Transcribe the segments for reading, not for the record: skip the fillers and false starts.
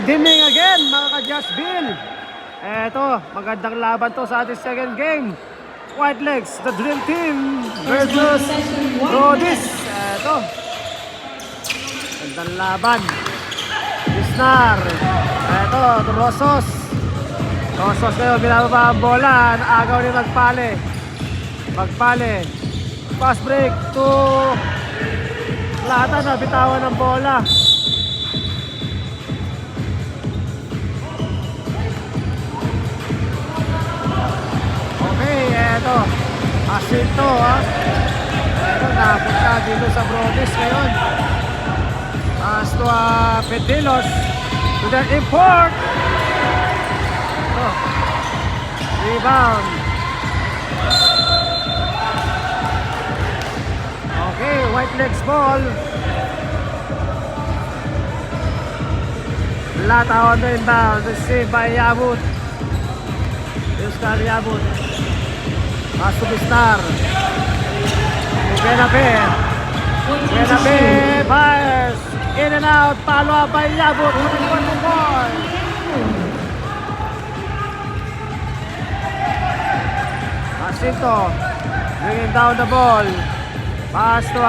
Good evening again mga ka-Just Bill. Eto, magandang laban to sa ating second game. White Legs, the Dream Team versus Rodis. Eto, magandang laban. Isnar. Eto, Rosos. Rosos kayo, binababa ang bola. Agaw ni Magpale. Magpale. Pass break to Plata na bitawan ng bola. Okay, eto. Asinto ha. Eto, napunta dito sa Brodis ngayon. Pass to Petilos. To the import. Eto. Rebound. Okay, White Legs ball. Plata on the inbound. Received by Yabut. Oscar Yabut. Pass to Bistar. Benabe. Benabe fires. In and out. Follow up by Yabut. One more. Jacinto. Bringing down the ball. Pass to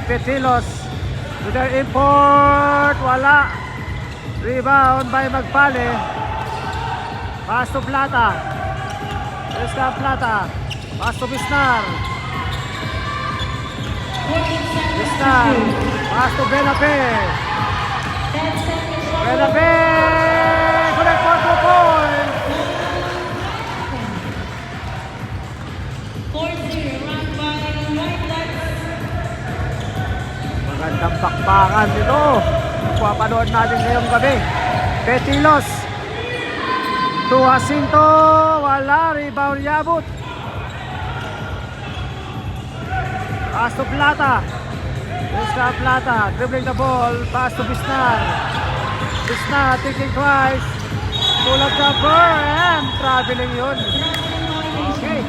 Petilos. To their import. Wala. Rebound by Magpale. Pass to Plata. Oscar Plata. Pass to Bisnar. Bisnar. Pass to Benabe. Benabe. Connect for 2 points. 4-0 run by White Legs. Magandang bakbakan dito. Papanood natin ngayong gabi. Petilos. To Jacinto. Wala. Rebound Yabut. Pass to Plata. Oscar Plata. Dribbling the ball. Pass to Bisnar. Bisnar thinking twice. Pull up jumper. And traveling yun. Okay.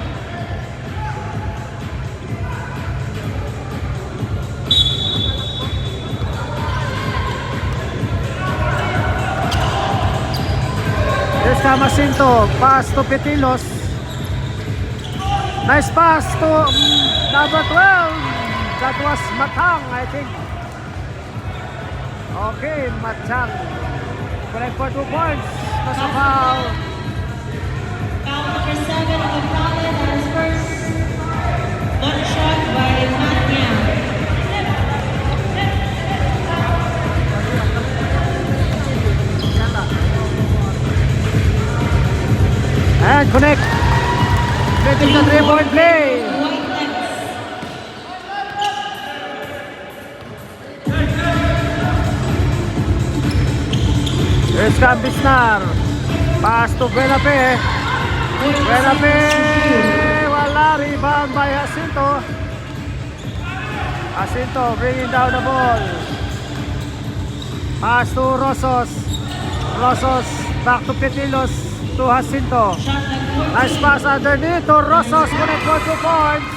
Oscar Jacinto. Pass to Petilos. Nice pass to number 12. That was Matang, I think. Okay, Matang. Correct for 2 points. That's a foul. Foul number 7 of Prale. That is first. One shot by Matang. And connect. Getting the 3-point play. White Legs. Oscar Bisnar. Pass to Benabe. Benabe. Wala. Rebound by Jacinto. Jacinto bringing down the ball. Pass to Rosos. Rosos back to Petilos. To Jacinto. Shot number 14. Nice pass underneath to Rosos. Connect for 2 points.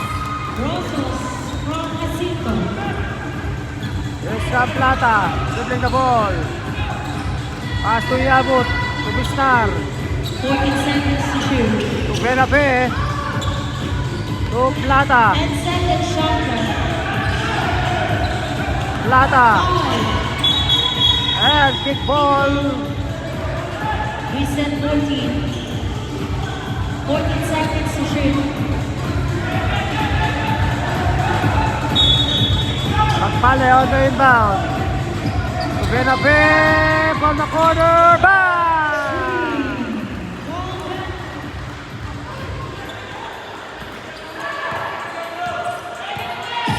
Rosos from Jacinto. Oscar Plata. Dribbling the ball. Pass to Yabut. To Bisnar. 14 seconds to shoot. To Benabe. To Plata. 10 seconds shot clock. Plata. 5. And kick ball. Reset 14. 14 seconds to shoot. Magpale on the inbound. To Benabe. From the corner. Bang!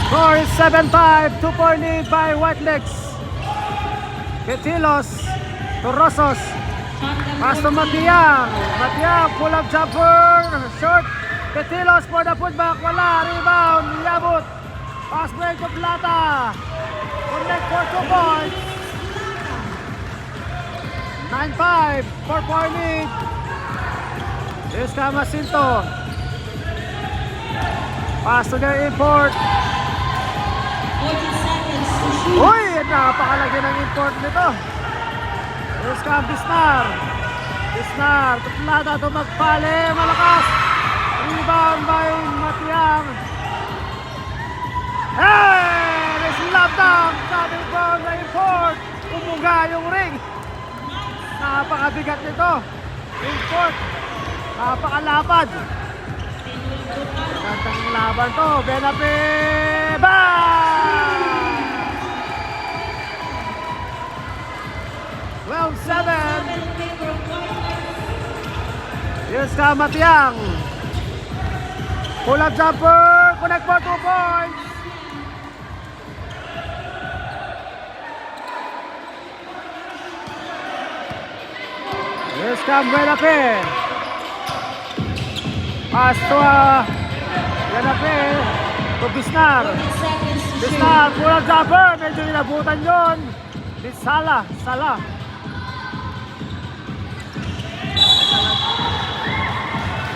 Score is 7-5. 2-point lead by White Legs. Petilos to Rosos. Shot number Pass to 14. Matiang. Matiang, pull up jumper. Short. Petilos for the putback. Wala. Rebound. Yabut. Pass break to Plata. Connect for 2 points. 9-5. 4-point lead. Oscar Jacinto. Pass to their import. 14 seconds to shoot. Uy! Napakalaki ng import nito. Yes ka, Bisnar. Bisnar, tuplada, tumagpali, malakas. Rebound ba yung Matiang? Hey! May slap down. Sabi ko na import. Umuga yung ring. Napakabigat nito. Import. Napakalapad. Gandang laban to. Benape. Bang! 12-7. Yes ka, Matiang. Pull-up jumper. Connect for 2 points. Yes ka, Benape. Pass to Benape. To Bisnar. 40 seconds to shoot. Bisnar, pull-up jumper. Medyo inabutan yun. Sala.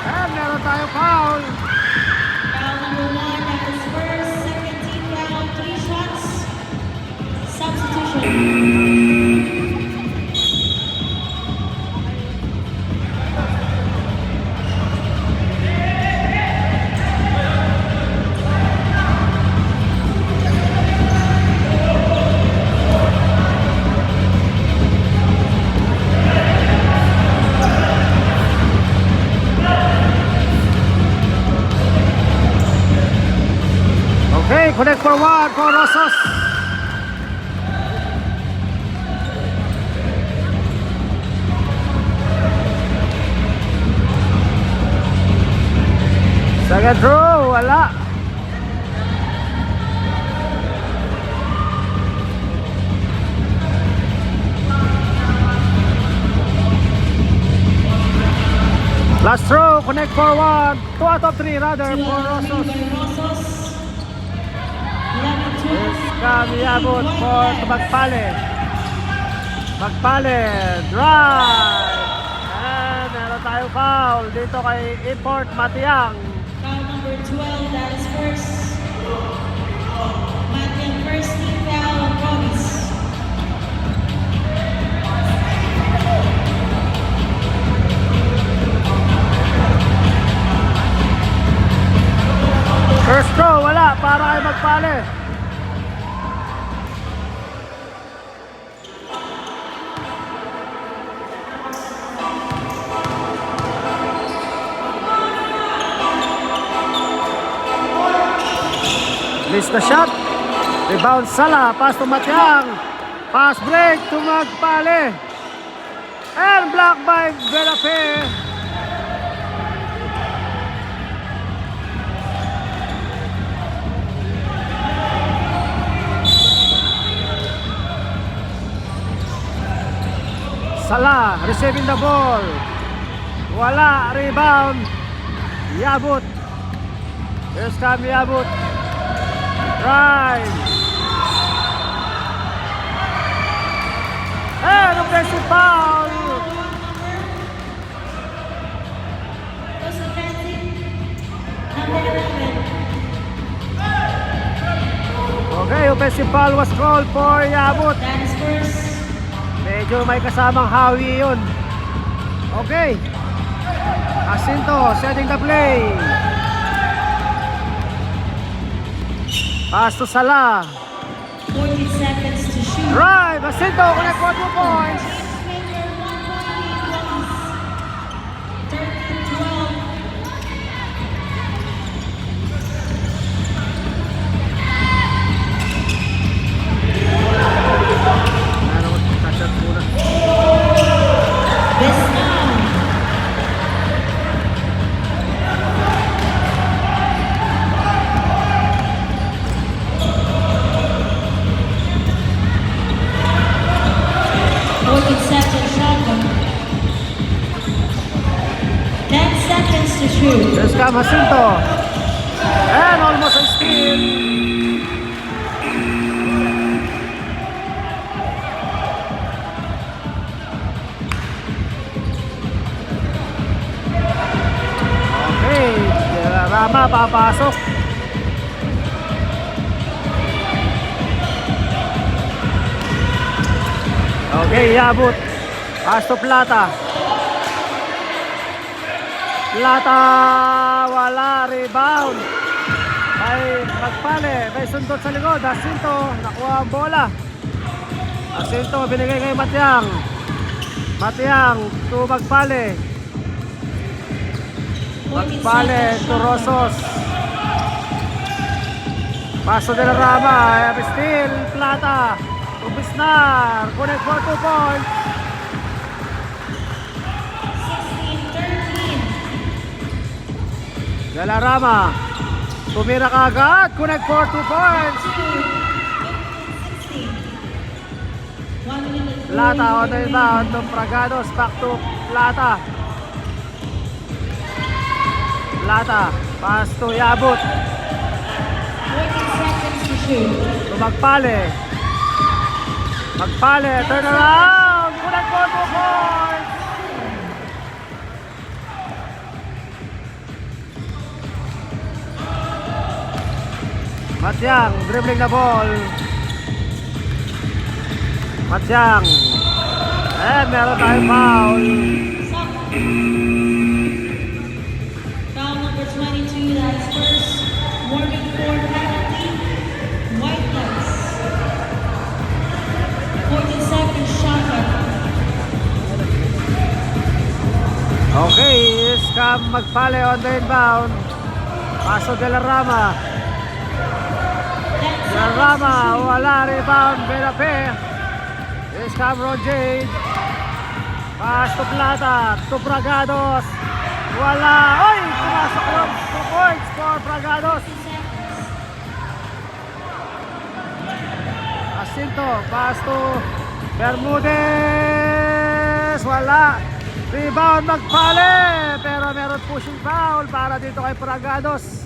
And meron tayo foul. Foul number 1, that is first, second team foul, 3 shots. Substitution. Okay, connect for 1 for Rosas. Second throw, wala. Last throw, connect for 1. 2 out of 3 rather for Rosas. Yes, kami abot for Magpale. Magpale, drive. And meron tayo foul dito kay Import Matiang. Foul number 12, that is first. Matiang first team foul on Promise. First throw, wala para kay Magpale. Miss the shot. Rebound Sala. Pass to Matiang. Pass break to Magpale. And block by Benape. Sala receiving the ball. Wala. Rebound. Yabut. Here's come Yabut. Drive. And offensive foul. First offensive, number 11. Okay, offensive foul was called for Yabut. That is first. Medyo may kasamang hawi yun. Okay. Jacinto setting the play. Pass to Sala. 40 seconds to shoot. Drive. Jacinto connect for 2 points. Maker, 1 point lead, Promise. 13-12. This now. Second shotgun. 10 seconds to shoot. There's come Jacinto. And almost a steal. Okay. Rama papasok. Okay, Yabut. Pass to Plata. Plata, wala, rebound. May Magpale, may sundot sa likod. Jacinto, nakuha ang bola. Jacinto, binigay kay Matiang. Matiang to Magpale. Magpale to Rosos. Paso de la Rama, still Plata to Bisnar. Connect for 2 points. 16-13. De la Rama, tumira kagad. Connect for 2 points. 1 minute and 40 Plata on the rebound to Pragados. Back to Plata. Plata, pass to Yabut. 40 seconds to shoot. To Magpale. Magpale, turn around. Connect for 2 points. Matiang, dribbling the ball. Matiang. Meron tayong foul. Stop. Foul number 22, that's first. Warning for penalty. White Nuts. 14 seconds shot clock. Okay, Scam Magpale on the inbound. Paso de la Rama. 10 De la Rama, wala, rebound, Belape. Scam Ronjade. Pass to Plata, to Pragados. Wala, oy, pumasok lang. 2 points for Pragados. Jacinto, pass to Bermudez. Wala. Rebound Magpale. Pero meron pushing foul para dito kay Pragados.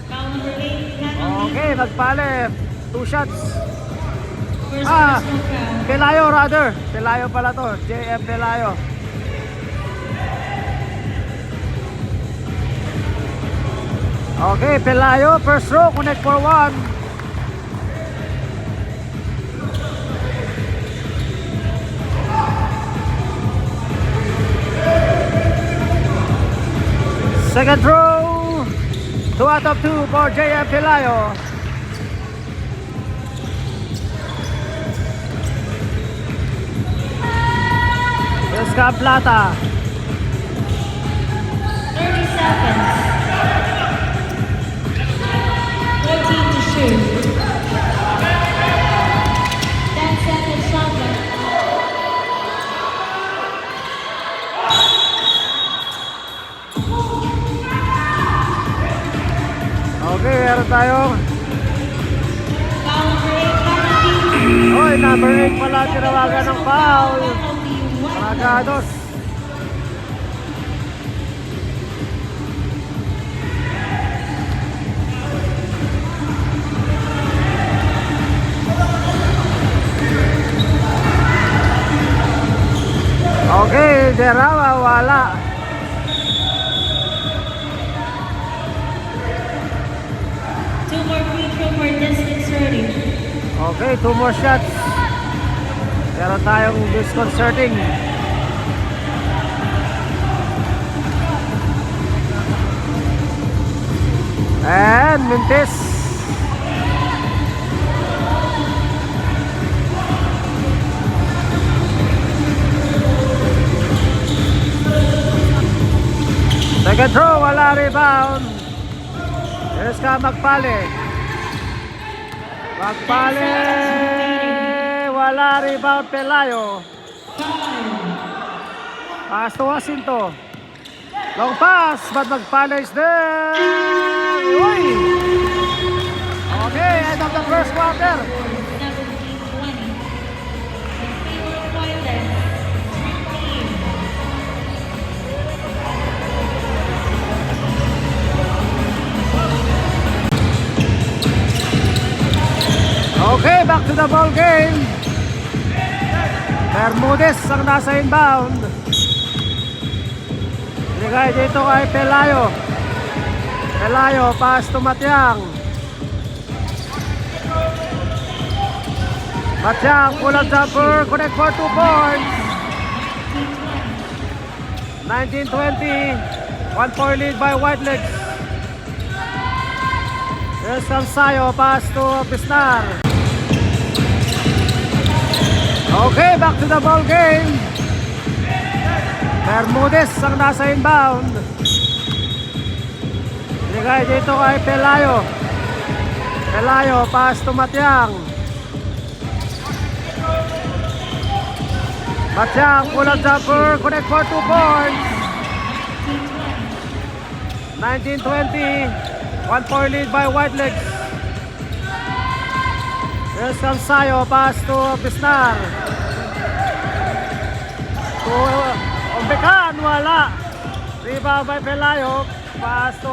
Foul number 8, penalty. Okay, Magpale. 2 shots. First Ah, personal foul. Pelayo rather. Pelayo pala to. JM Pelayo. Okay, Pelayo. First row. Connect for 1. Second row. 2 out of 2 for JM Pelayo. Esca Plata. 30 seconds. 14 to shoot. 10 seconds shot clock. Okay, meron tayong Foul number 8, penalty. oy, number 8 pala tinawagan ng foul. Penalty, White Nuts. Pragados. Okay, Derama, wala. Two more free throw for distance 30. Okay, 2 more shots. Meron tayong disconcerting. And Mintis. Second throw, wala, rebound. Here's ka Magpale. Magpale, wala, rebound Pelayo. Pass to Jacinto. Long pass, but Magpale is there. Uy! Okay, end of the first quarter. 17-20. In favor of White Nuts. Dream Team. Okay, back to the ball game. Bermudez ang nasa inbound. Bigay dito kay Pelayo. Pelayo, pass to Matiang. Matiang, pull up jumper, connect for 2 points. 19-20. 1-point lead by Whitelegs. Here's comes Sayo, pass to Pisnar. Okay, back to the ball game. Bermudez ang nasa inbound. Bigay dito kay Pelayo. Pelayo, pass to Matiang. Matiang, pull-up jumper, connect for 2 points. 19-20. 1-point lead by Whitelegs. Here's comes Sayo, pass to Pisnar. To Ombekan, wala. Rebound by Pelayo. Pass to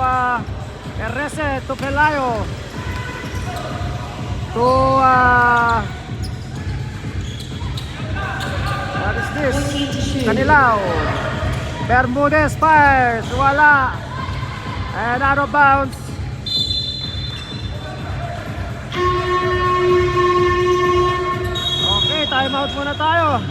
Erese to Pelayo. To what is this? 14 to shoot. Canilao. Bermudez fires, wala. And out of bounds. Okay, timeout muna tayo.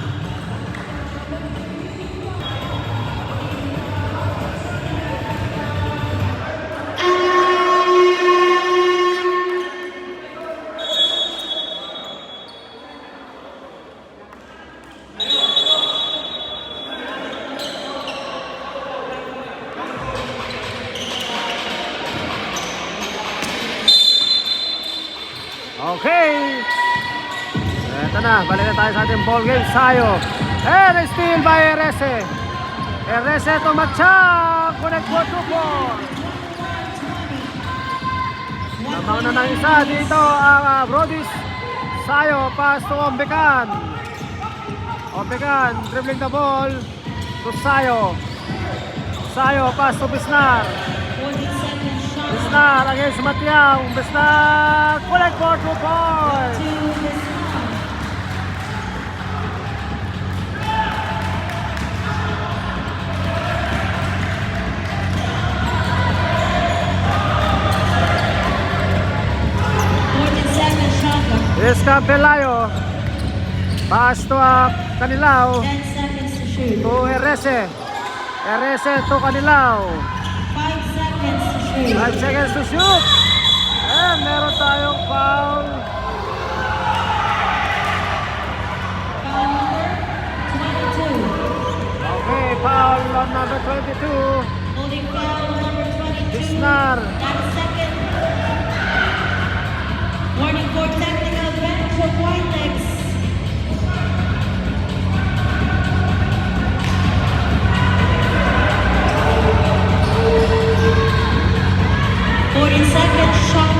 Okay. Eto na, balik na tayo sa ating ball game. Sayo. And a steal by Erese. Erese to Matiang. Connect for 2 points. Namaw na ng isa dito ang Brodis. Sayo, pass to Ombekan. Ombekan, dribbling the ball to Sayo. Sayo, pass to Pisnar. 40 seconds shot. Pisnar against Matiang. Pisnar, connect for 2 points. To Pisnar. Here's Pelayo. Pass to Canilao. 10 seconds to shoot. To Erese. Erese to Canilao. 5 seconds to shoot. 5 seconds to shoot. And meron tayong foul. Foul number 22. Okay, foul on number 22. Holding foul number 22. Pisnar. Not a second. Warning for technical bench of Whitelegs. Second shot.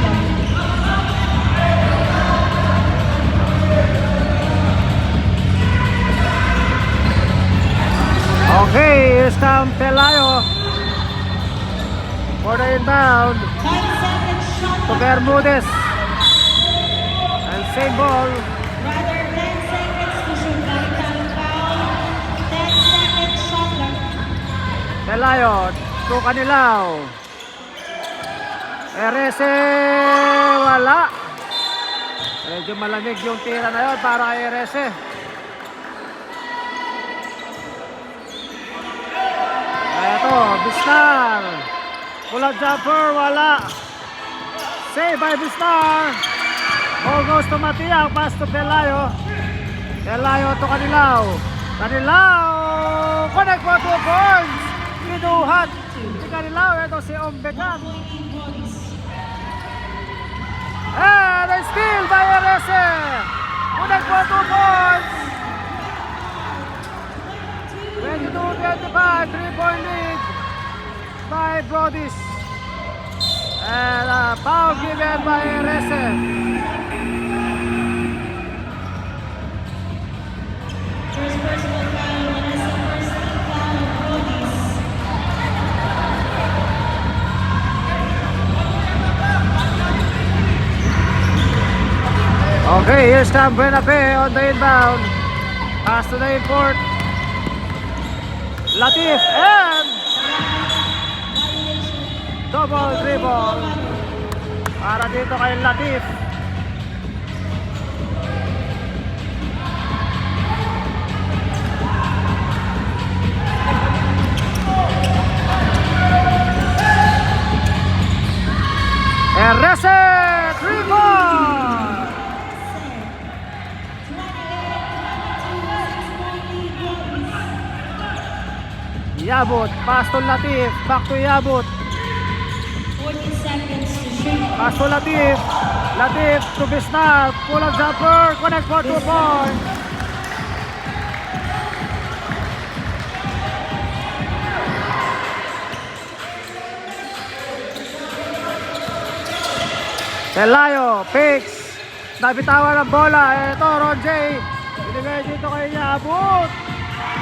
Okay, here's Pelayo for the inbound 5 seconds shot. to Bermudez. And same ball. Rather 10 seconds to shoot. Balikan foul. 10 seconds shot clock. Pelayo to Canilao. Erese, wala. Medyo malamig yung tira na yun para kay Erese. Eto, Bisnar. Pull-up jumper, wala. Save by Bisnar. Ball goes to Matiang, pass to Pelayo. Pelayo to Canilao. Canilao, connect for 2 points. Kinuhat si Canilao. Ito si Ombekan. And a steal by Erese. Connect for 2 points. 22-25, 3-point lead by Brodis. And a foul given by Erese. First personal foul. Vanessa, first team foul of Brodis. Okay, here's Cam Buenafe on the inbound. Pass to the import. Latif and double dribble para dito kay Latif. Yabut, pass to Latif, back to Yabut. 40 seconds to shoot. Pass to Latif. Latif to Bisnar. Pull up jumper. Connect for 2 points. Pelayo, picks. Nabitawan ng bola. Ito, Ron J. Binigay dito kay Yabut.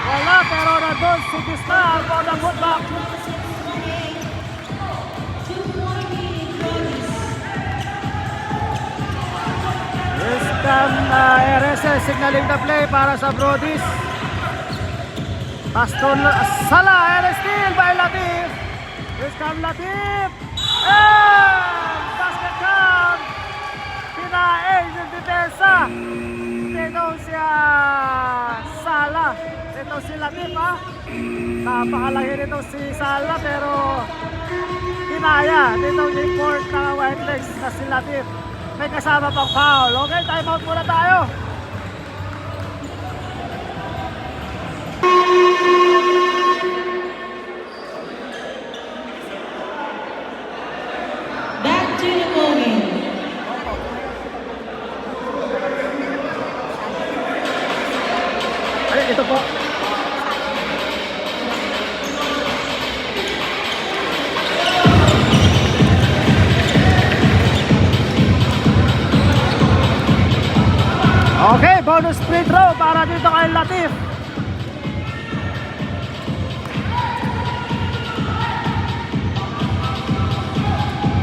Wala, pero nandun si Bisnar for the putback. 2-point lead, Brodies. This time, RSS signaling the play para sa Brodies. Pastor Sala, and steal by Latif. This time Latif. And basket count. Pinaeg yung depensa. Dito siya Sala. Dito si Latif, ha. Napakalaki nito si Sala, pero kinaya. Dito yung court ng White Legs na si Latif. May kasama pang foul. Okay, time out muna tayo. Back to the podium. Ay, ito po. Okay, bonus free throw para dito kay Latif.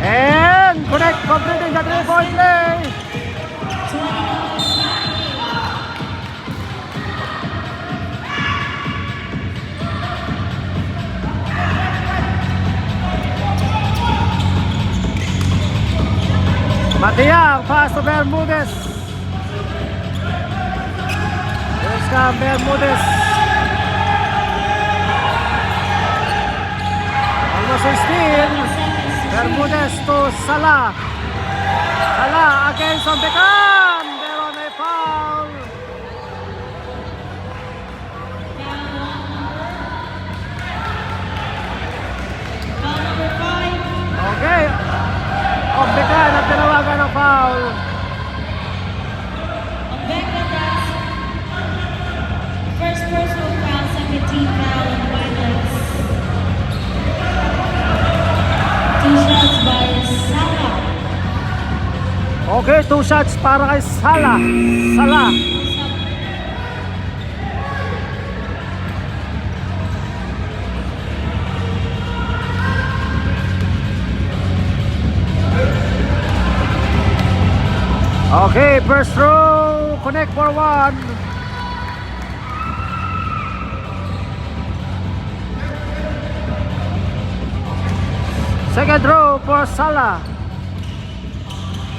And connect, completing the 3-point play. Matiang, pass to Bermudez. Here's come Bermudez. Almost a steal. Bermudez to Salah. Salah against on Beckham. Pero may foul. Foul number 5. Okay. On Beckham at tinawagan ng foul. Obeka does first personal foul, second team foul on White Legs. 2 shots by Salah. Okay, 2 shots para kay Salah. Salah. Okay, first row, connect for 1. Second row for Salah.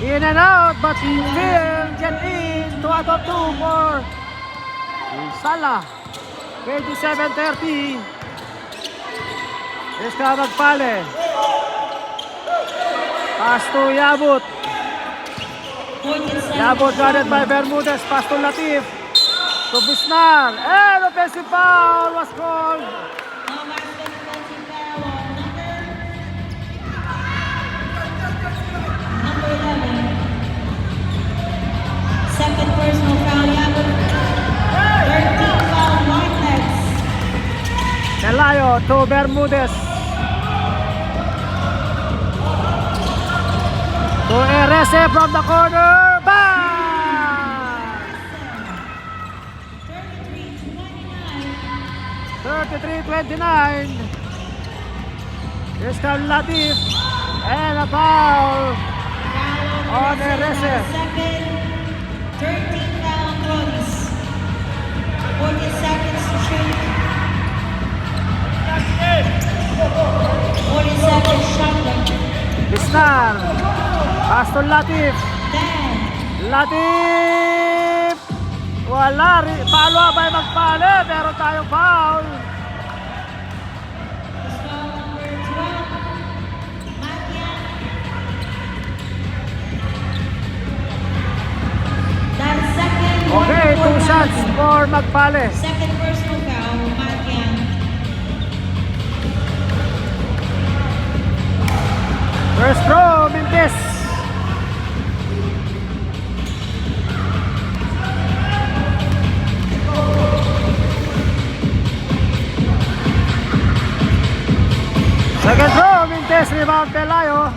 In and out, but still get in. 2 out of 2 for Salah. 27-30. Iska magpale. Pass to Yabut. 14 seconds. Yabut got it by Bermudez. Pass to Latif. To Bisnar. And offensive foul was called. No basket, offensive foul on number 11. Second personal foul, Yabut. 13 foul, White Legs. Pelayo to Bermudez. To Erese from the corner. Bang! 33-29. Here's come Latif. And a foul on Erese. Second, 13 foul on Brodies. 40 seconds to shoot. 40 seconds shot clock. Bisnar. Pass to Latif. 10. Latif! Wala. Palo abay magpale. Meron tayong foul. Foul number 12. Matyan. That's second. Okay, one 2 for shots Matyan. for magpale. Second personal foul, Matyan. Second throw, Mintes, rebound Pelayo.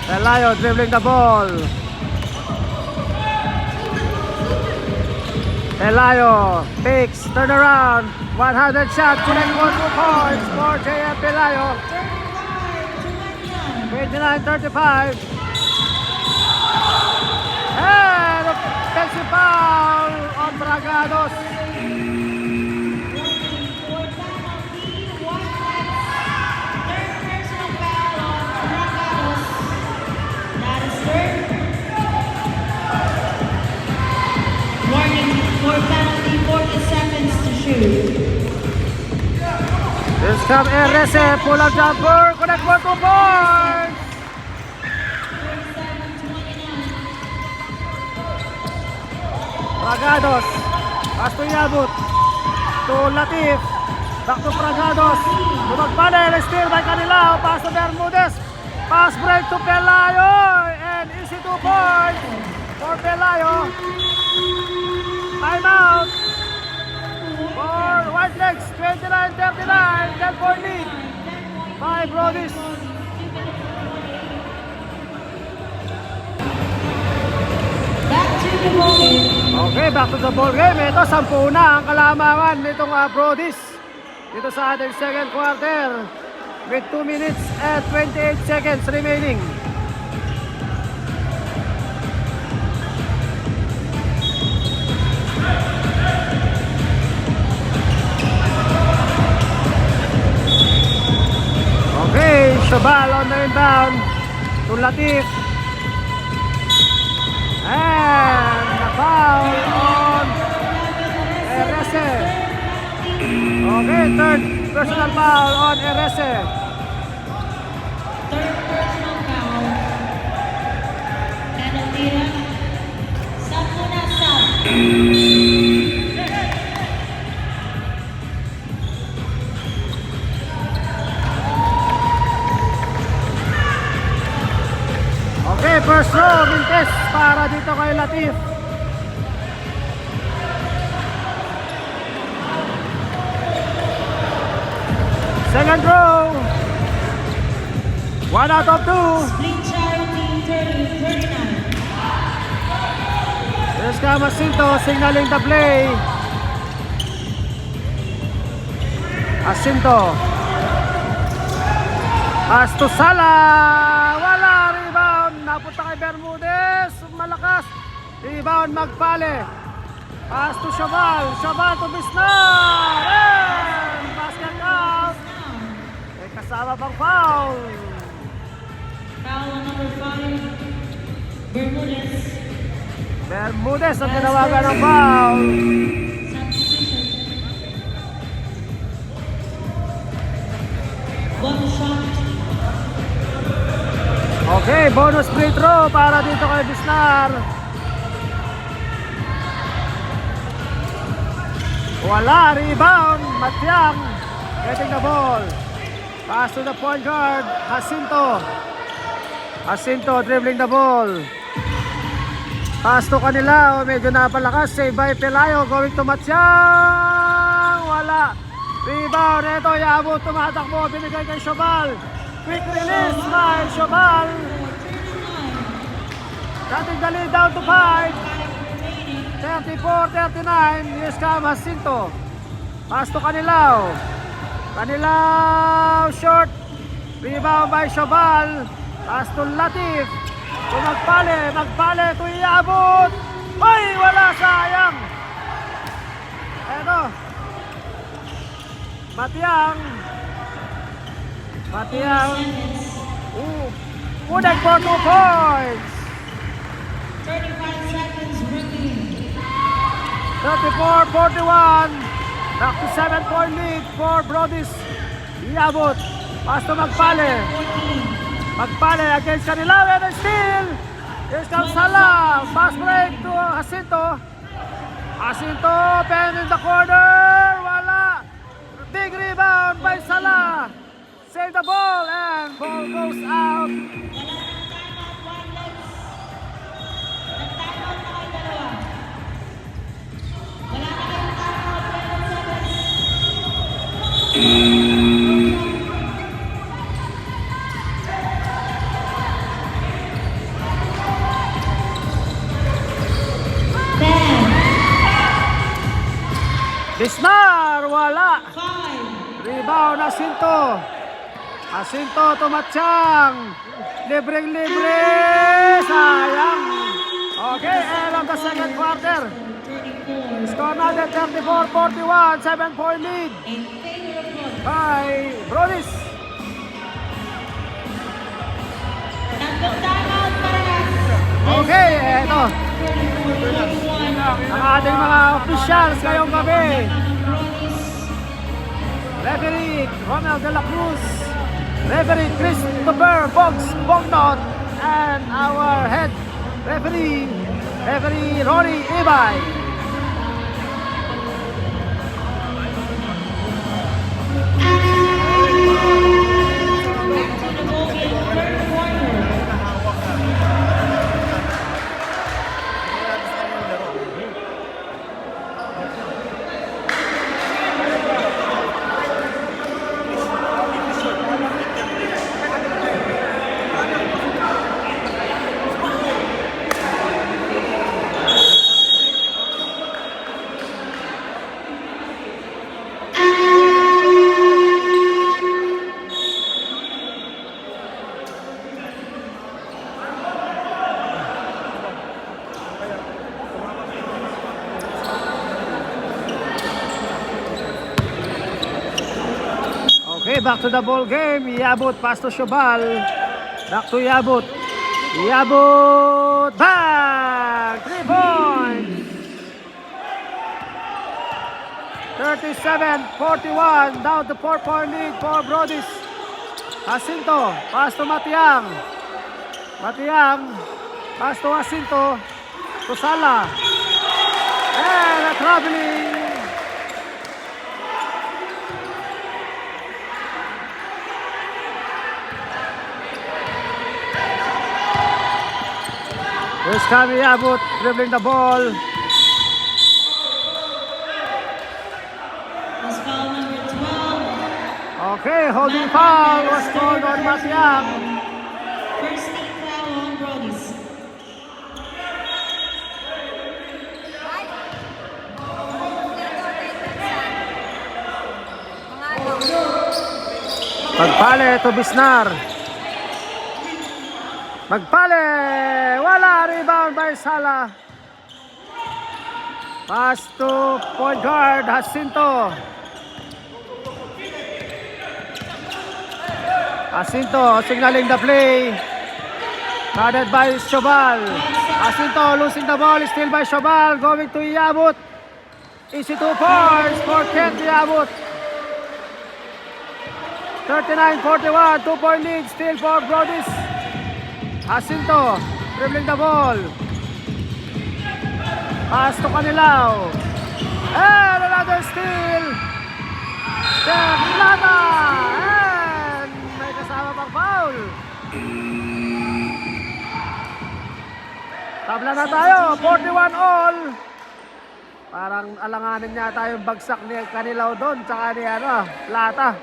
Pelayo dribbling the ball. Pelayo picks, turn around, 100 shot, connect 2 points for JM Pelayo. 29-35. And offensive foul on Bragados. Warning for penalty, 40 seconds to shoot. This come RS, pull up jumper, connect 2 points. Bragados, pass to Yabut, to Latif, back to Bragados, lumagpanel, steal by Canilao, pass to Bermudez, pass break to Pelayo, and easy 2 points for Pelayo. Time out for White Legs, 29-39, 10-point lead by Brodis. Back to the ball. Okay, back to the ball game. Ito, 10 na ang kalamangan nitong Brodis dito sa ating second quarter with 2 minutes and 28 seconds remaining. Okay, Shabal on the inbound to Latif. And the foul on Erese. Okay, third personal foul on Erese. Third personal foul. Penalty na. Sampu na sub. Okay, first row, Mintes para dito kay Latif. Second row, 1 out of 2. Split charity 30-39. Here's Camasinto signaling the play. Jacinto. Pass to Sala. Wala, rebound. Napunta kay Bermudez. Malakas. Rebound Magpale. Pass to Shabal. Shabal to Bisnar. And basket out. May kasama pang foul. Foul on number 5. Bermudez. Bermudez ang tinawagan ng foul. Substitution. One shot. Okay, bonus free throw para dito kay Bisnar. Wala, rebound, Matiang getting the ball. Pass to the point guard, Jacinto. Jacinto dribbling the ball. Pass to kanila, medyo napalakas, save by Pelayo, going to Matiang. Wala, rebound, ito, Yabut, tumatakbo, binigay kay Shabal. Quick release by Shabal. Cutting the lead down to 5. 34-39. Here's Jacinto. Pass to Canilao. Canilao short. Rebound by Shabal. Pass to Latif. To Magpale. Magpale to Iabot. Ay, wala, sayang. Eto. Matiang. Connect for 2 points. 35 seconds remaining. 34-41. Back to 7-point lead for Brodis. Iabot. Pass to Magpale. Magpale against Canilao and a steal. Here's comes Sala. Pass break to Jacinto. Jacinto pen in the corner. Wala. Big rebound by Sala. Save the ball and ball goes out. Bisnar, wala. 5. Rebound, Jacinto. Jacinto, tumatsyang. Libreng-libre. Sayang. Okay, end of the second quarter. 34. Score natin 34-41. 7-point lead In favor of Brodies. by Brodis. Tatlong timeout para. Okay, eto. 34-41. Ang ating mga officials ngayong gabi. Brodies. Referee Ronald De La Cruz. Referee Christopher Boggs Bongnot. And our head referee, Referee Rory Ibay. Back to the ballgame, third quarter. Okay, back to the ball game. Yabut, pass to Shobal. Back to Yabut. Yabut, bang! 3 points. 37-41. Down to 4-point lead for Brodis. Jacinto, pass to Matiang. Matiang, pass to Jacinto. To Sala. And a traveling. Here's Kami Yabut dribbling the ball. Was foul number 12. Okay, holding foul was called on Matiang. First team foul on Brodies. Magpale to Bisnar. Magpale! Wala! Rebound by Sala. Pass to point guard Jacinto. Jacinto signaling the play. Guarded by Shobal. Jacinto losing the ball. Still by Shobal. Going to Yabut. Easy 2 points for Kent Yabut. 39-41. 2-point lead still for Brodis. Jacinto dribbling the ball. Pass to Canilao. And another steal. Jeff Plata. And may kasama pang foul. Tabla na tayo. 41 all. Parang alanganin niya tayong bagsak ni Canilao doon. Tsaka ni Plata.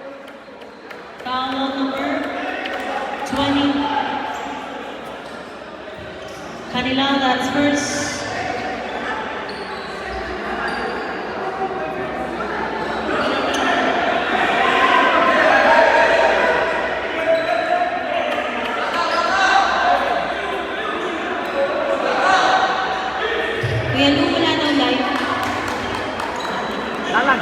Foul number 20. Canilao, that's first. Kuya Lu, wala daw live. Lalag.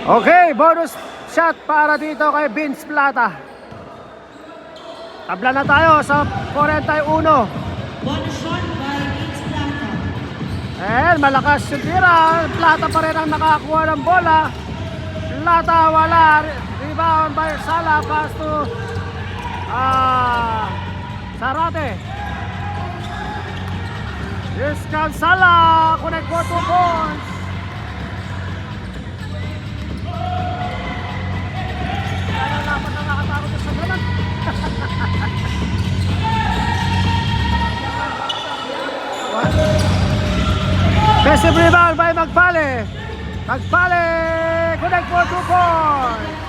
Okay, bonus shot para dito kay Vince Plata. Tabla na tayo sa 41. One shot by Vince Plata. And malakas yung tira. Plata pa rin ang nakakuha ng bola. Plata wala. Rebound by Sala. Pass to Zarate. Here's Sala. Connect for 2 points. Dapat na nakatapos sa Defensive rebound by Magpale. Magpale, connect for 2 points.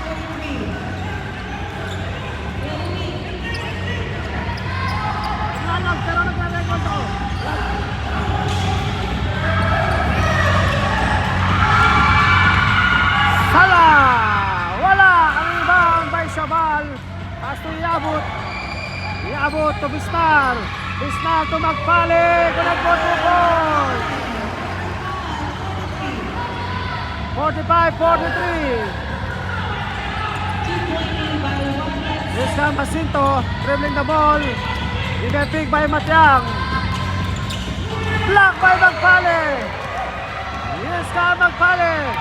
Sala! Wala! Ang rebound by Shabal. Pass to Iabot. Iabot to Bisnar. Bisnar to Magpale. Connect for 2 points. 45-43. This time Jacinto dribbling the ball. Given pick by Matiang. Block by Magpale. Yes, Magpale.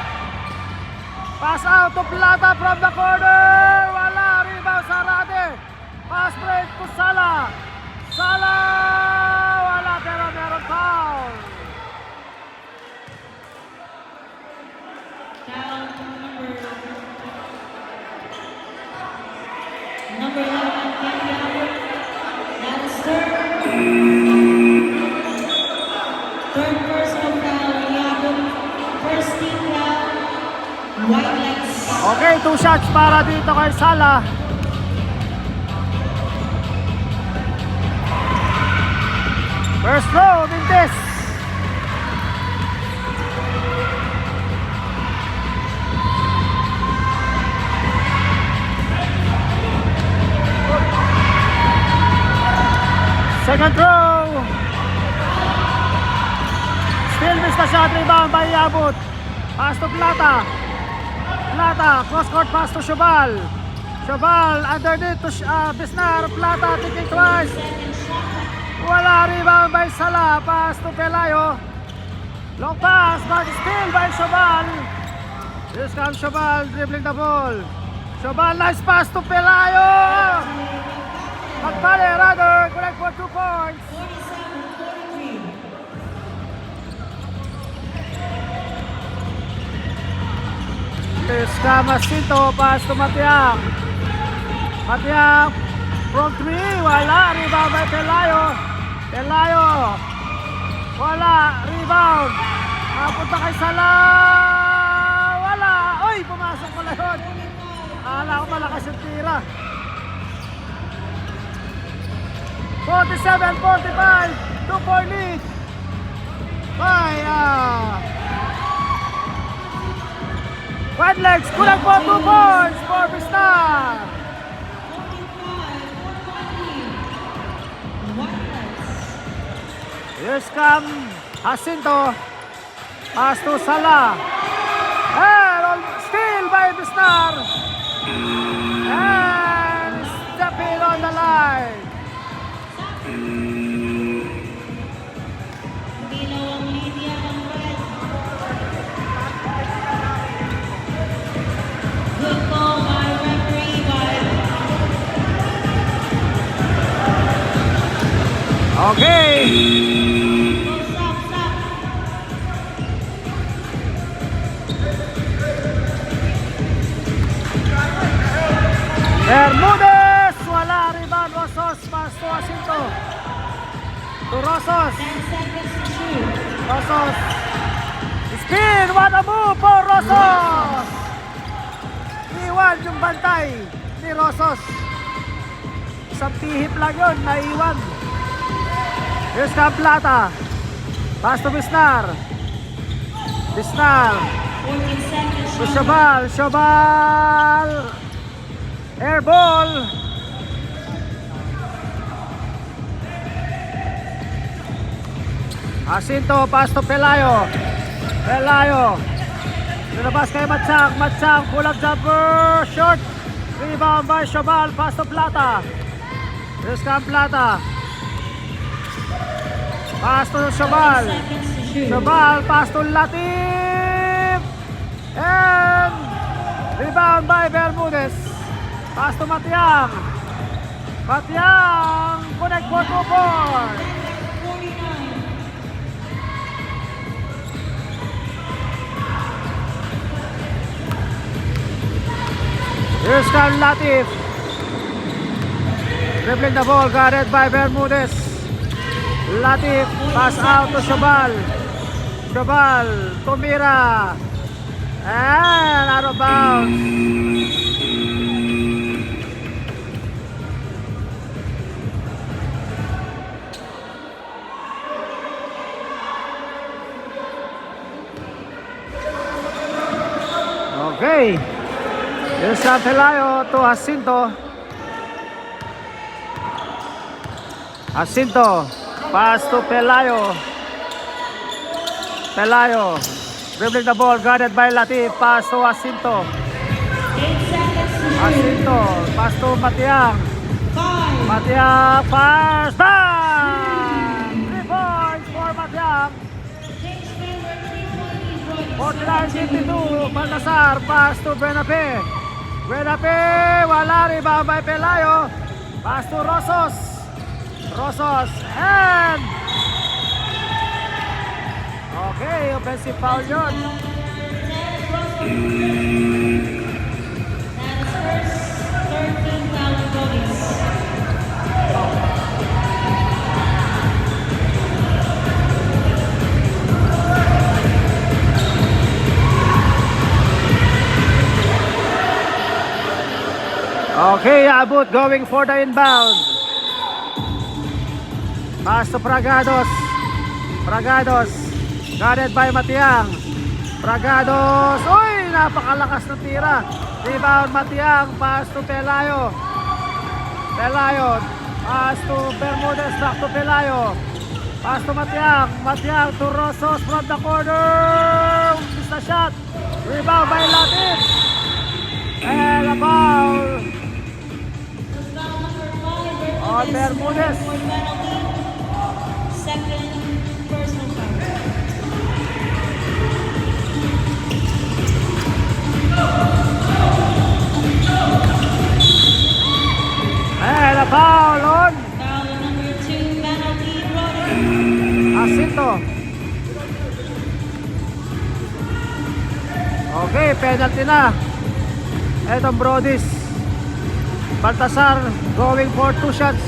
Pass out to Plata from the corner. Wala. Rebound Sarade. Pass break to Sala. Sala. Wala pero meron foul. Foul number 11, Kenya Albert. That is third personal foul on Yabut. First team foul, white lights. Okay, 2 shots para dito kay Sala. First throw, Vintes. Second throw. Still miss the shot, rebound by Yabut. Pass to Plata. Plata, cross-court pass to Shobal. Shobal, underneath to Bisnar. Plata, taking twice. Wala, rebound by Sala. Pass to Pelayo. Long pass, but still by Shobal. Here comes Shobal, dribbling the ball. Shobal, nice pass to Pelayo. Magpale, rather, correct for 2 points. 47-43. This Jacinto, pass to Matiang. Matiang from 3, wala, rebound by Pelayo. Pelayo, wala, rebound. Napunta kay Sala, wala. Uy, pumasok pala yun. Akala ko malakas yung tira. 47-45, 2-point lead by White Legs. Kulang po 2 points for Bistar. 45-43. White lights. Here's come Jacinto. Pass to Sala. And still by Bistar. And stepping on the line. Dilaw ang linya ng red. Good call by referee by Okay. stop. Bermudez. Wala, rebound. Rosos. Pass to Jacinto. To Rosos. 10 seconds to shoot. Rosos. Spin. What a move for Rosos. Iwan yung bantay ni Rosos. Isang pihip lang yun. Naiwan. Here's Plata. Pass to Bisnar. Bisnar. 14 seconds To shot. Shobal. Shobal. Air ball. Jacinto, pass to Pelayo. Pelayo. Lumabas kay Matsang. Matsang, pull-up jumper. Short. Rebound by Shobal. Pass to Plata. Here's Plata. Pass to 12 Shobal. seconds to shoot. Shobal, pass to Latif. And rebound by Bermudez. Pass to Matiang. Matiang, connect for 2 points. 49. Here's Latif. Dribbling the ball, guarded by Bermudez. Latif, pass out to Shabal. Shabal, tumira. And out of bounds. Okay. Here's Pelayo to Jacinto. Jacinto, pass to Pelayo. Pelayo, dribbling the ball, guarded by Latif, pass to Jacinto. 8 seconds to shoot. Jacinto, pass to Matiang. 5, Matiang, pass, bang! 3 points for Matiang. James Miller, 3 points. 49-52, Baltasar, pass to Benape. Benape, wala, rebound by Pelayo. Pass to Rosos. Rosos, and okay, offensive foul yun. That is first 13 foul on Bodies. Okay, Abut going for the inbound. Pass to Bragados. Bragados, guarded by Matiang. Bragados, uy, napakalakas ng tira. Rebound Matiang, pass to Pelayo. Pelayo, pass to Bermudez, back to Pelayo. Pass to Matiang. Matiang to Rosos from the corner. Miss the shot. Rebound by Latif. And a foul. Foul number 5, On Bermudez. for penalty. Second personal foul. And a foul on Foul number 2, penalty, Brody. Jacinto. Okay, penalty na. Etong Brodis. Baltasar going for 2 shots.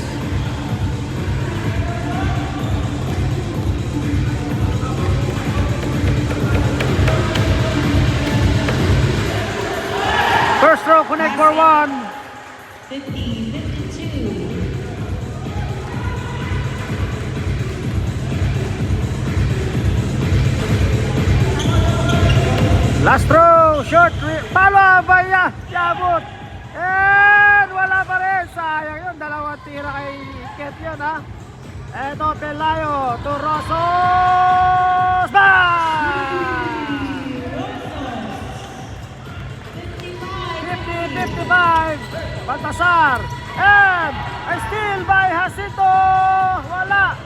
First row connect for 1. 50-52. Last throw, short, palo by Yabut. And wala pa rin, sayang yun, dalawang tira kay Ket yun ha. Eto Pelayo to Rosos, bang! 50-55, Baltasar, and a steal by Jacinto, wala.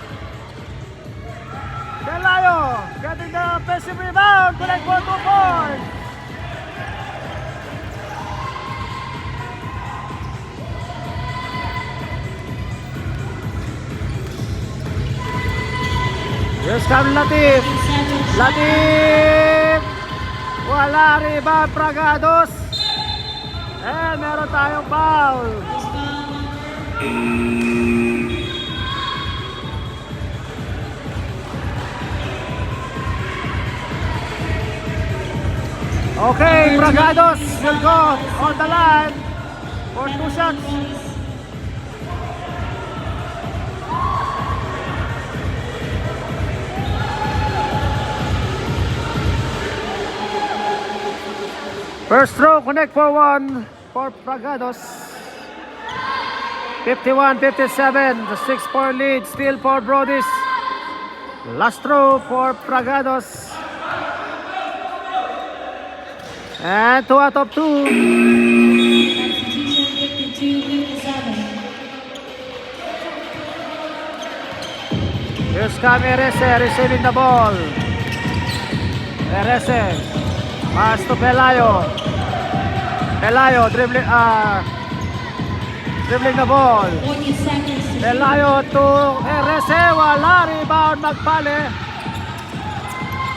Pelayo getting the offensive rebound, connect for 2 points. Here's come Latif. 7 seconds. Latif! Wala, rebound Bragados. And meron tayong foul. Foul number Okay, Bragados will go on the line for 2 shots. First throw, connect for 1 for Bragados. 51-57, the 6-point lead still for Brodis. Last throw for Bragados. And 2 out of 2. substitution, 52-57. Here's come Erese receiving the ball. Erese. Pass to Pelayo. Pelayo dribbling the ball. 40 seconds to shoot. Pelayo to Erese. Wala. Rebound. Magpale.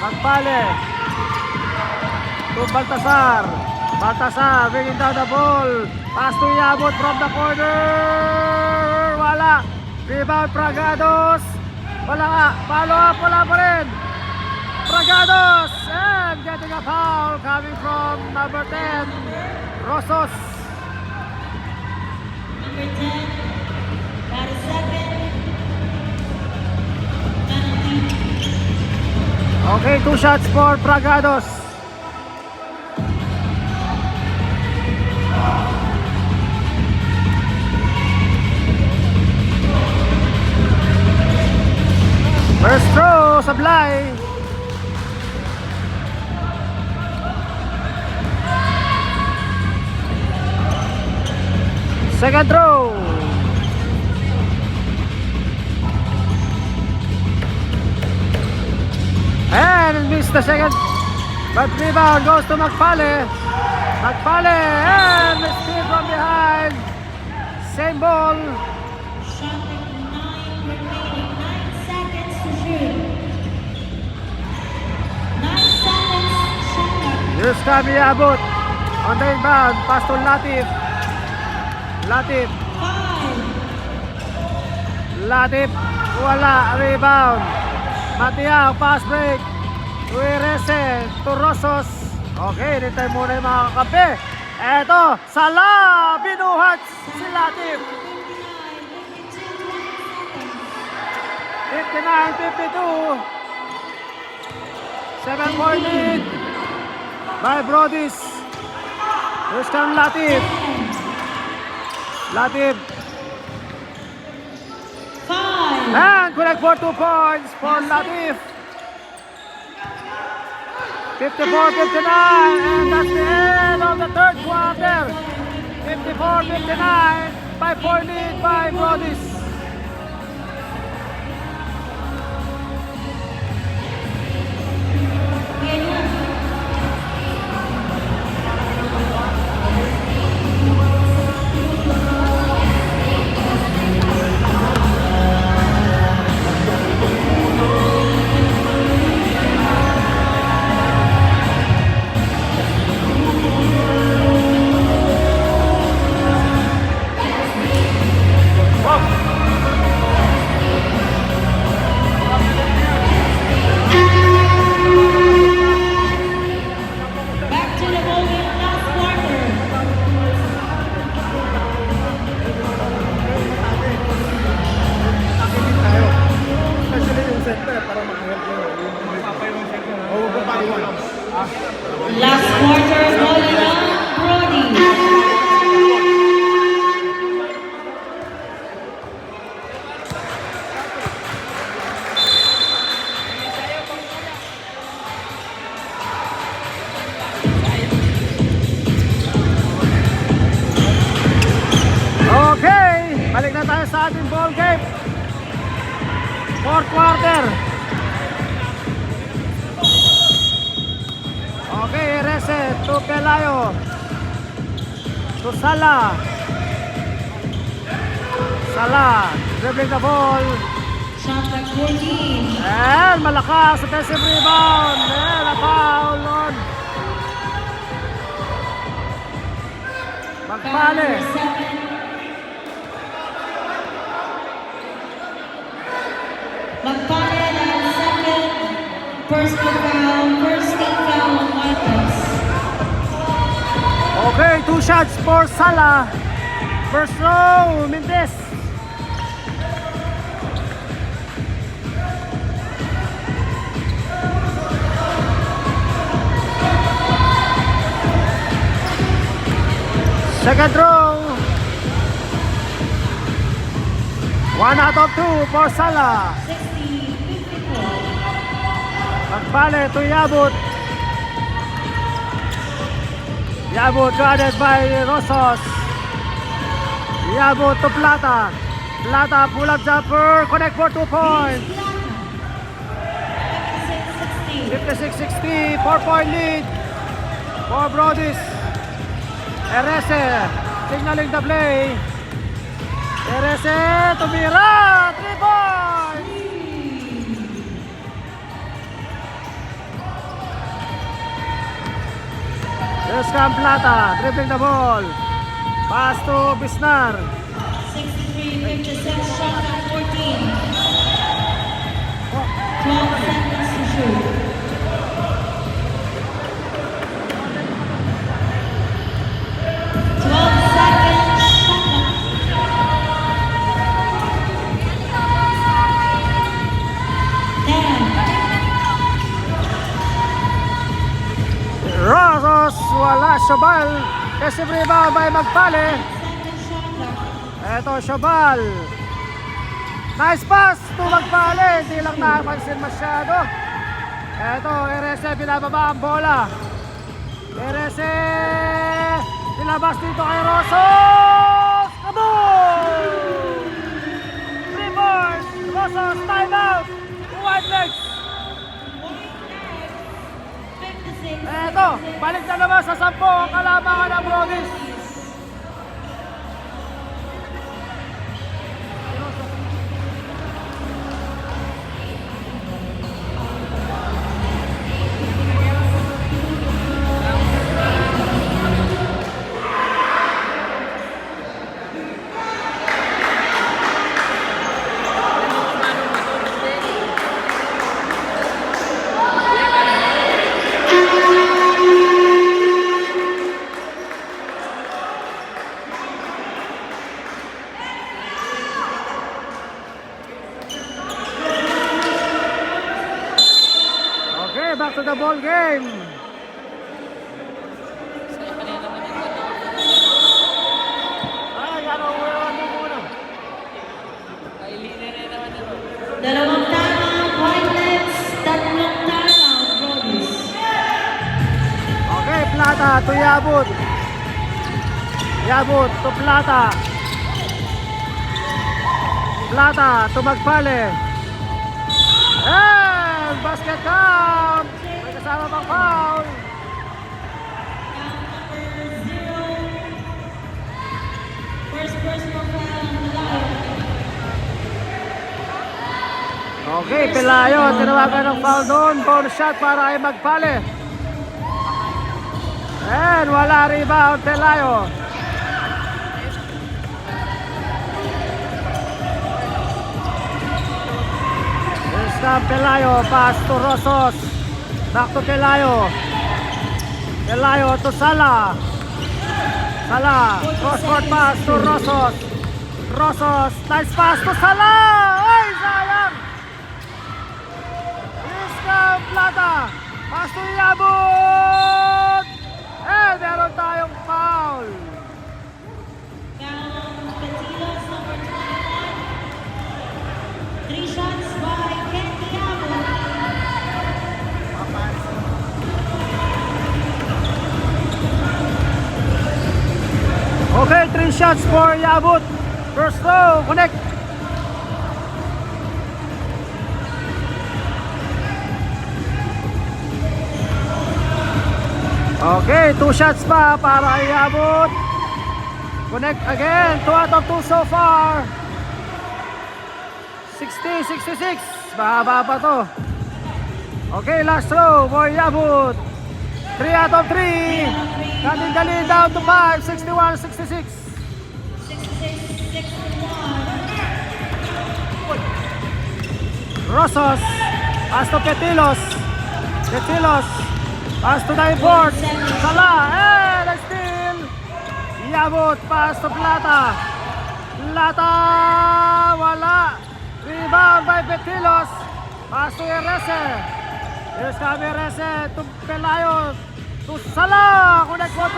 Magpale. To Baltasar. Baltasar bringing down the ball. Pass to Yabut from the corner. wala. Rebound Pragados. Wala, follow up, wala pa rin. Pragados, and getting a foul coming from number 10, Rosos. Number 10, that is second. Penalty. Okay, 2 shots for Pragados. First throw, Sablay. Second throw. And missed the second. But rebound goes to Magpale. Magpale and steal from behind. Same ball. Shot like 9 remaining. 9 seconds to shoot. 9 seconds. Shot clock. Here's Kami Abot on the inbound. Pass to Latif. Latif. 5. Latif. Wala. Rebound. Matiang. Pass break. Uirese. To Rosos. Okay. Nintay muna yung mga kakampi. Eto. Sala. Binuhat si Latif. 59-52. 7-point lead by Brodis. Here's come Latif. Latif. 5. And correct for 2 points for Latif. 54-59. And that's the end of the third quarter. 54-59. 5-point lead by Brodis. Back to the ball game last quarter. Especially yung center para mag-help yung papayong center. Oo, papayong. Last quarter, ball on Brody. Okay, balik na tayo sa ating ball game. Fourth quarter. Okay, Rese to Pelayo. To Sala. Sala, dribbling the ball. Shot clock 14. And malakas, offensive rebound. And a foul on Foul Magpale. number 7. Magpale, that is second. Personal foul. First team foul on Whitecaps. Okay, 2 shots for Sala. First throw, Mendez. Second throw. 1 out of 2 for Sala. 60-54. Magpale to Yabut. Yabut guarded by Rosos. Yabut to Plata. Plata pull up jumper. Connect for 2 points. 56-60. 4-point lead for Brodis. Erese signaling the play. Erese tumira. 3 points. Here's come Plata, dribbling the ball. Pass to Bisnar. 63-56, shot clock 14. 12 seconds to shoot. Rosos, wala Shabal. Kasi rebound by Magpale. Eto Shabal. Nice pass to Magpale. Hindi lang nakapansin masyado. Eto, Erese binababa ang bola. Erese nilabas dito kay Rosos. Kaboom! Reverse. Rosos, time out. White legs. Eto, balik na naman sa 10 ang kalabangan ng Brodies. Okay, back to the ball game. Ay, ano muna. Dalawang timeout, Whitelets. Tatlong timeout, Brodies. Okay, Plata to Yabut. Yabut to Plata. Plata to Magpale. And basket count. May kasama pang foul. First personal foul on the line. Okay, Pelayo, tinawagan ng foul doon. Bonus shot para kay Magpale. And wala rebound, Pelayo. Here's the Pelayo, pass to Rosos. Back to Pelayo. Pelayo to Sala. Sala, cross-court pass to Rosos. Rosos, nice pass to Sala. Ay, sayang. Iska Plata, pass to Yabut. Eh, meron tayong foul. Foul on Petilos, number 21. 3 shots by Kenny Yabut. Okay, 3 shots for Yabut. First row, connect. Okay, 2 shots pa para kay Yabut. Connect again, 2 out of 2 so far. 60-66, mahaba pa to. Okay, last row for Yabut. 3 out of 3. Cutting the lead down to 5, 61-66. 66-61. Rosos, pass to Petilos. Petilos, pass to the import. Sala, nice steal. Yabut, pass to Plata. Plata, wala. Rebound by Petilos. Pass to Erese. Here's kami Erese to Pelayo. To Sala, connect 1-2-4.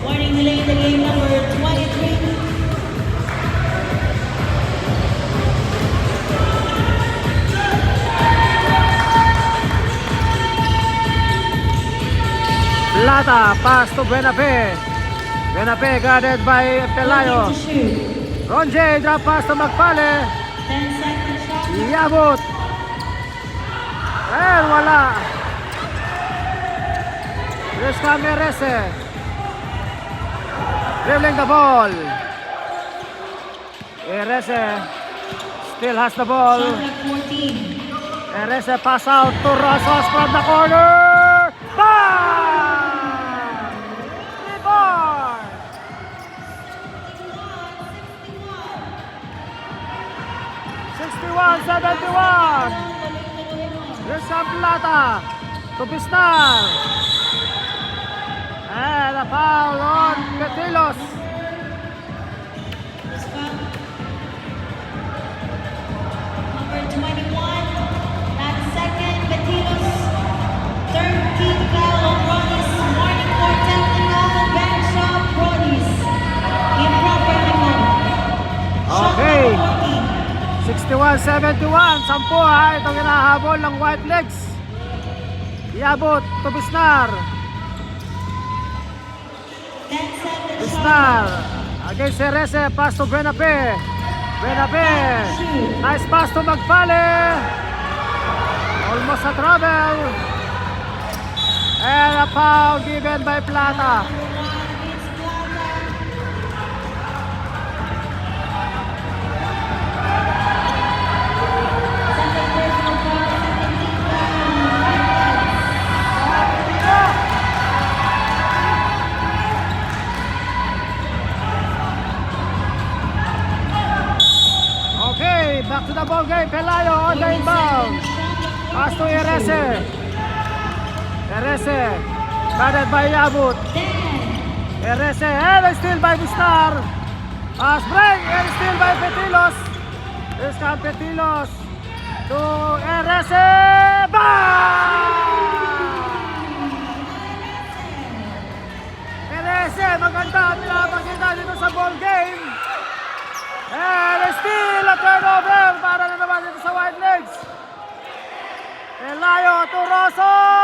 Warning delay in the game, number 23. Plata, pass to Benape. Benape guarded by Pelayo. To shoot. Ronje, drop pass to Magpale. 10 seconds shot. Yabut. And wala. Here's Camerese. Dribbling the ball. Erese. Still has the ball. Shot clock 14. Erese pass out to Rosas from the corner. Bang! Rebound! 61-71. Rizal Plata to Bisnar. And a foul on Petilos. This foul. Number 21. That's second. Betilos. Third team foul on Bronis. Warning for technical. Bench of Bronis. Improperly called. Shot Okay. clock 14. 61-71. 10 ha. Itong hinahabol ng White Legs. Iabot to Bisnar. 10 seconds. Bisnar. Against Erese. Pass to Benape. Benape. Nice pass to Magpale. Almost a trouble. And a foul given by Plata. Okay, back to the ball game. Pelayo on the inbound. Pass to Erese. Erese. Guarded by Yabut. Erese. And still by Bistar. Pass break. And still by Petilos. This comes Petilos to Erese. Bang! Erese. Maganda ang pinapakita dito sa ball game. And still a turnover para na naman dito sa White Legs. Pelayo to Rosso.